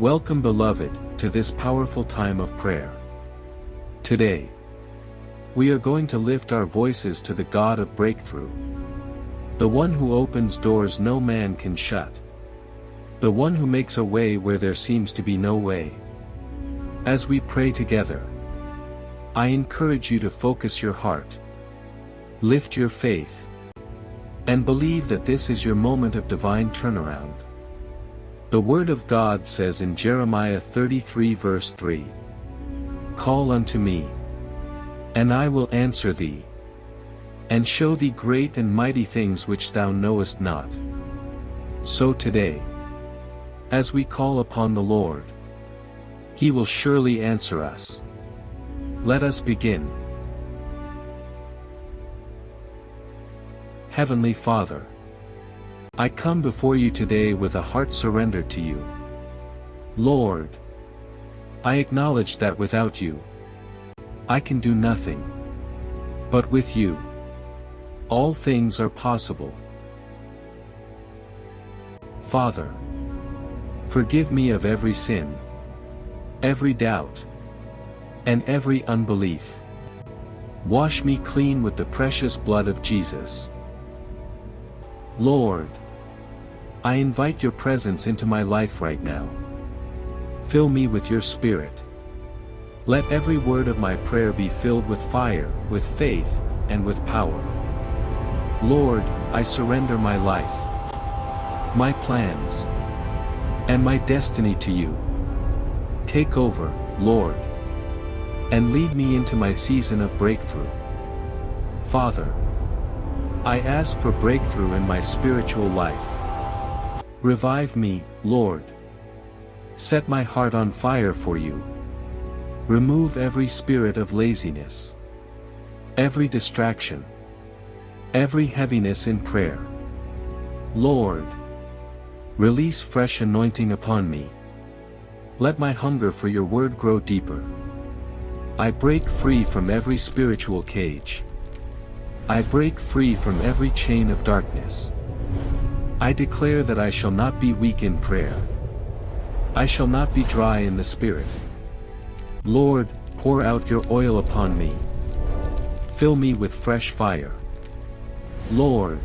Welcome, beloved, to this powerful time of prayer. Today, we are going to lift our voices to the God of breakthrough. The one who opens doors no man can shut. The one who makes a way where there seems to be no way. As we pray together, I encourage you to focus your heart, lift your faith, and believe that this is your moment of divine turnaround. The Word of God says in Jeremiah 33 verse 3, "Call unto me, and I will answer thee, and show thee great and mighty things which thou knowest not." So today, as we call upon the Lord, He will surely answer us. Let us begin. Heavenly Father, I come before you today with a heart surrendered to you. Lord, I acknowledge that without you, I can do nothing. But with you, all things are possible. Father, forgive me of every sin, every doubt, and every unbelief. Wash me clean with the precious blood of Jesus. Lord, I invite your presence into my life right now. Fill me with your Spirit. Let every word of my prayer be filled with fire, with faith, and with power. Lord, I surrender my life, my plans, and my destiny to you. Take over, Lord, and lead me into my season of breakthrough. Father, I ask for breakthrough in my spiritual life. Revive me, Lord. Set my heart on fire for you. Remove every spirit of laziness, every distraction, every heaviness in prayer. Lord, release fresh anointing upon me. Let my hunger for your word grow deeper. I break free from every spiritual cage. I break free from every chain of darkness. I declare that I shall not be weak in prayer. I shall not be dry in the spirit. Lord, pour out your oil upon me. Fill me with fresh fire. Lord,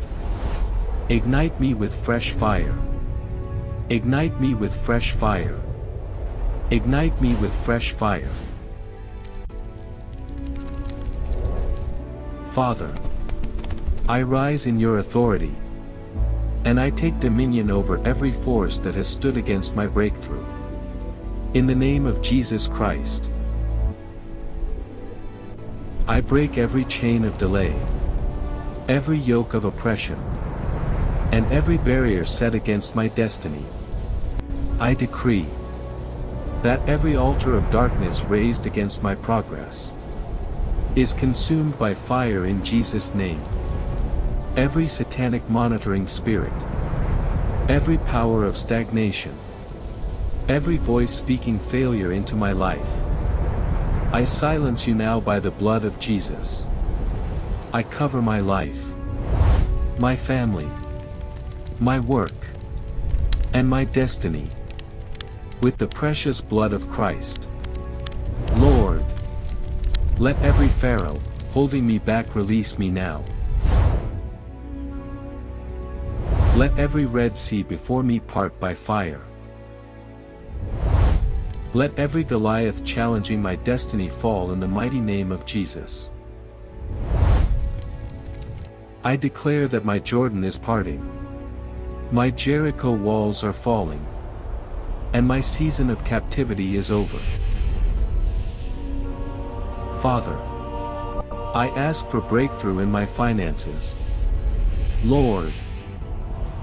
ignite me with fresh fire. Ignite me with fresh fire. Ignite me with fresh fire. Father, I rise in your authority, and I take dominion over every force that has stood against my breakthrough. In the name of Jesus Christ, I break every chain of delay, every yoke of oppression, and every barrier set against my destiny. I decree that every altar of darkness raised against my progress is consumed by fire in Jesus' name. Every satanic monitoring spirit, every power of stagnation, every voice speaking failure into my life, I silence you now by the blood of Jesus. I cover my life, my family, my work, and my destiny with the precious blood of Christ. Lord, let every Pharaoh holding me back release me now. Let every Red Sea before me part by fire. Let every Goliath challenging my destiny fall in the mighty name of Jesus. I declare that my Jordan is parting, my Jericho walls are falling, and my season of captivity is over. Father, I ask for breakthrough in my finances. Lord,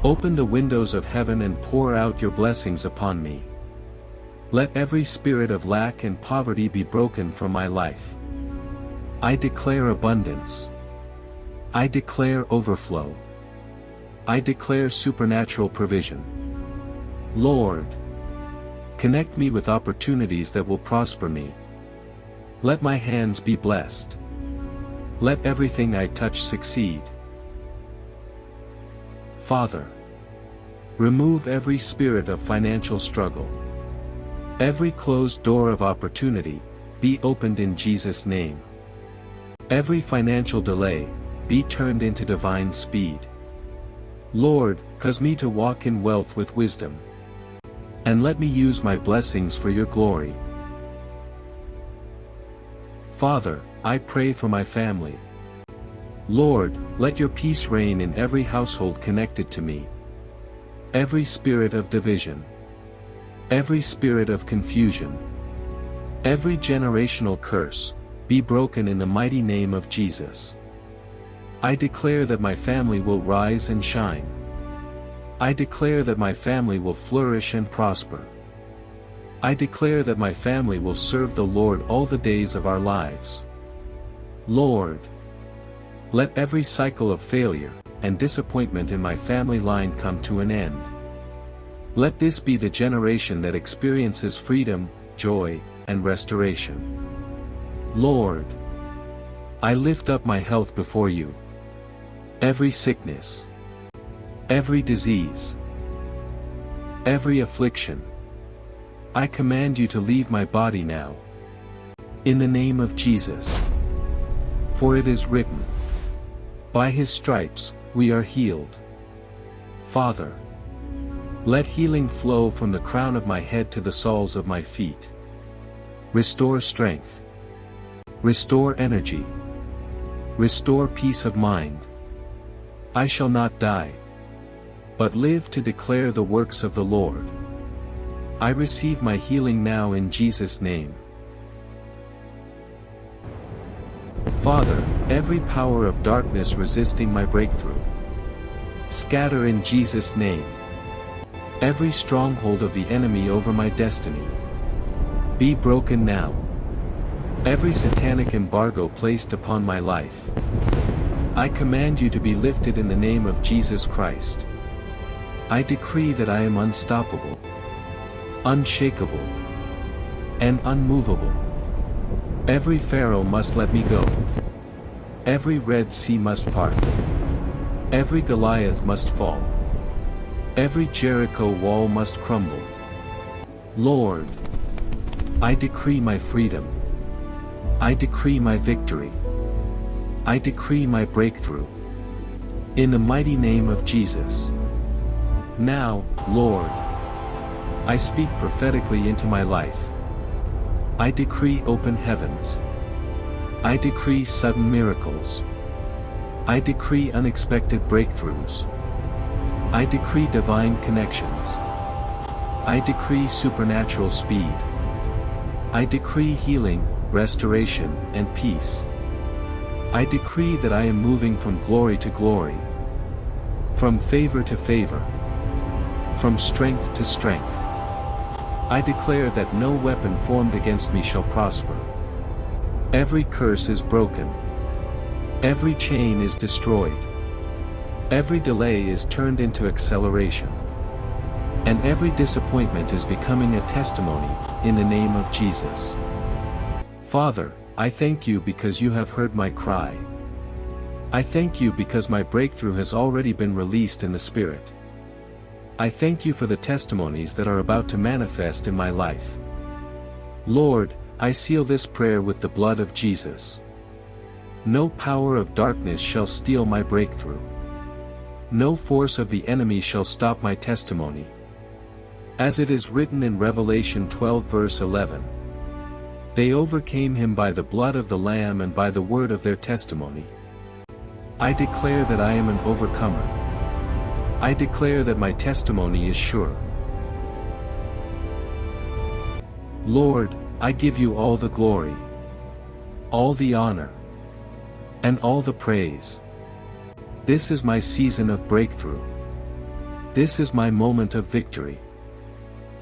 open the windows of heaven and pour out your blessings upon me. Let every spirit of lack and poverty be broken from my life. I declare abundance. I declare overflow. I declare supernatural provision. Lord, connect me with opportunities that will prosper me. Let my hands be blessed. Let everything I touch succeed. Father, remove every spirit of financial struggle. Every closed door of opportunity, be opened in Jesus' name. Every financial delay, be turned into divine speed. Lord, cause me to walk in wealth with wisdom. And let me use my blessings for your glory. Father, I pray for my family. Lord, let your peace reign in every household connected to me. Every spirit of division, every spirit of confusion, every generational curse, be broken in the mighty name of Jesus. I declare that my family will rise and shine. I declare that my family will flourish and prosper. I declare that my family will serve the Lord all the days of our lives. Lord, let every cycle of failure and disappointment in my family line come to an end. Let this be the generation that experiences freedom, joy, and restoration. Lord, I lift up my health before you. Every sickness, every disease, every affliction, I command you to leave my body now. In the name of Jesus. For it is written, by his stripes, we are healed. Father, let healing flow from the crown of my head to the soles of my feet. Restore strength. Restore energy. Restore peace of mind. I shall not die, but live to declare the works of the Lord. I receive my healing now in Jesus' name. Father, every power of darkness resisting my breakthrough, scatter in Jesus' name. Every stronghold of the enemy over my destiny, be broken now. Every satanic embargo placed upon my life, I command you to be lifted in the name of Jesus Christ. I decree that I am unstoppable, unshakable, and unmovable. Every Pharaoh must let me go. Every Red Sea must part. Every Goliath must fall. Every Jericho wall must crumble. Lord, I decree my freedom. I decree my victory. I decree my breakthrough. In the mighty name of Jesus. Now, Lord, I speak prophetically into my life. I decree open heavens. I decree sudden miracles. I decree unexpected breakthroughs. I decree divine connections. I decree supernatural speed. I decree healing, restoration, and peace. I decree that I am moving from glory to glory, from favor to favor, from strength to strength. I declare that no weapon formed against me shall prosper. Every curse is broken. Every chain is destroyed. Every delay is turned into acceleration. And every disappointment is becoming a testimony, in the name of Jesus. Father, I thank you because you have heard my cry. I thank you because my breakthrough has already been released in the Spirit. I thank you for the testimonies that are about to manifest in my life. Lord, I seal this prayer with the blood of Jesus. No power of darkness shall steal my breakthrough. No force of the enemy shall stop my testimony. As it is written in Revelation 12 verse 11. They overcame him by the blood of the Lamb and by the word of their testimony. I declare that I am an overcomer. I declare that my testimony is sure. Lord, I give you all the glory, all the honor, and all the praise. This is my season of breakthrough. This is my moment of victory.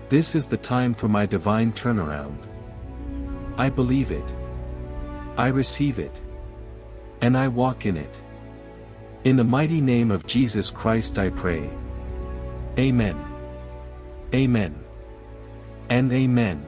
This is the time for my divine turnaround. I believe it. I receive it. And I walk in it. In the mighty name of Jesus Christ I pray. Amen. Amen. And amen.